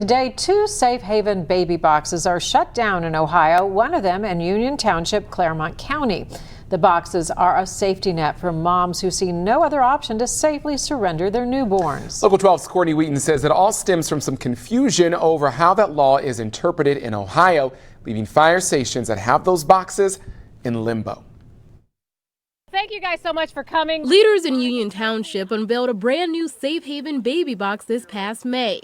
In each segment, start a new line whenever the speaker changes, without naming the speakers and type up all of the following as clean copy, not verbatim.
Today, two safe haven baby boxes are shut down in Ohio, one of them in Union Township, Claremont County. The boxes are a safety net for moms who see no other option to safely surrender their newborns.
Local 12's Courtney Wheaton says it all stems from some confusion over how that law is interpreted in Ohio, leaving fire stations that have those boxes in limbo.
Thank you guys so much for coming.
Leaders in Union Township unveiled a brand new safe haven baby box this past May.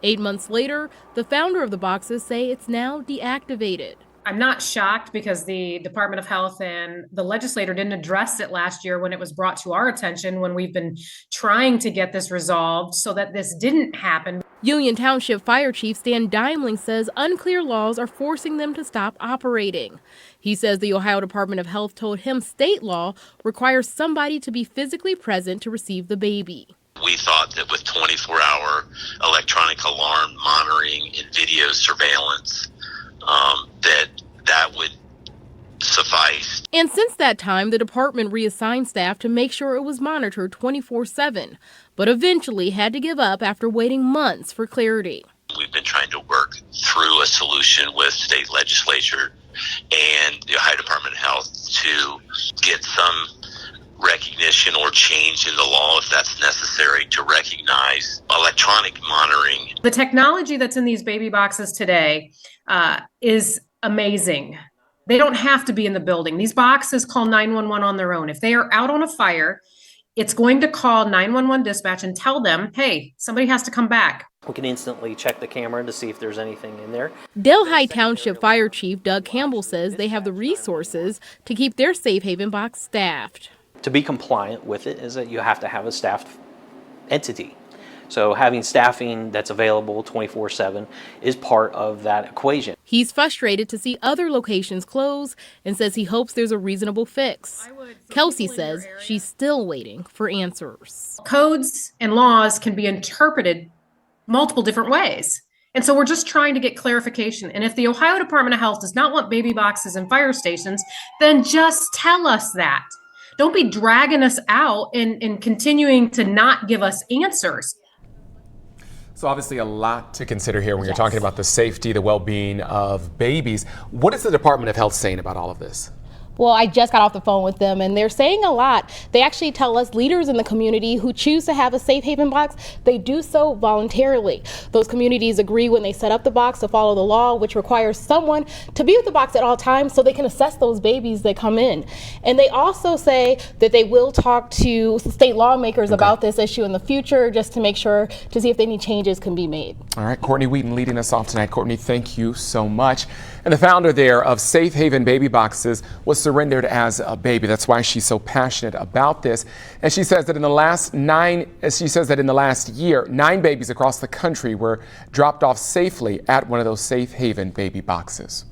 8 months later, the founder of the boxes say it's now deactivated.
I'm not shocked because the Department of Health and the legislator didn't address it last year when it was brought to our attention, when we've been trying to get this resolved so that this didn't happen.
Union Township Fire Chief Stan Dimling says unclear laws are forcing them to stop operating. He says the Ohio Department of Health told him state law requires somebody to be physically present to receive the baby.
We thought that with 24-hour electronic alarm monitoring and video surveillance, that would suffice.
And since that time, the department reassigned staff to make sure it was monitored 24/7, but eventually had to give up after waiting months for clarity.
We've been trying to work through a solution with state legislature and the Ohio Department of Health to get some recognition or change in the law if that's necessary to recognize electronic monitoring.
The technology that's in these baby boxes today is amazing. They don't have to be in the building. These boxes call 911 on their own. If they are out on a fire, it's going to call 911 dispatch and tell them, hey, somebody has to come back.
We can instantly check the camera to see if there's anything in there.
Delhi Township Fire Chief Doug Campbell says they have the resources to keep their safe haven box staffed.
To be compliant with it is that you have to have a staffed entity. So having staffing that's available 24/7 is part of that equation.
He's frustrated to see other locations close and says he hopes there's a reasonable fix. Kelsey says she's still waiting for answers.
Codes and laws can be interpreted multiple different ways. And so we're just trying to get clarification. And if the Ohio Department of Health does not want baby boxes in fire stations, then just tell us that. Don't be dragging us out and continuing to not give us answers.
So obviously a lot to consider here when you're talking about the safety, the well-being of babies. What is the Department of Health saying about all of this?
Well, I just got off the phone with them and they're saying a lot. They actually tell us leaders in the community who choose to have a safe haven box, they do so voluntarily. Those communities agree when they set up the box to follow the law, which requires someone to be with the box at all times so they can assess those babies that come in. And they also say that they will talk to state lawmakers about this issue in the future just to make sure to see if any changes can be made.
All right, Courtney Wheaton leading us off tonight. Courtney, thank you so much. And the founder there of Safe Haven Baby Boxes was surrendered as a baby. That's why she's so passionate about this. And she says that in the last year, 9 babies across the country were dropped off safely at one of those Safe Haven baby boxes.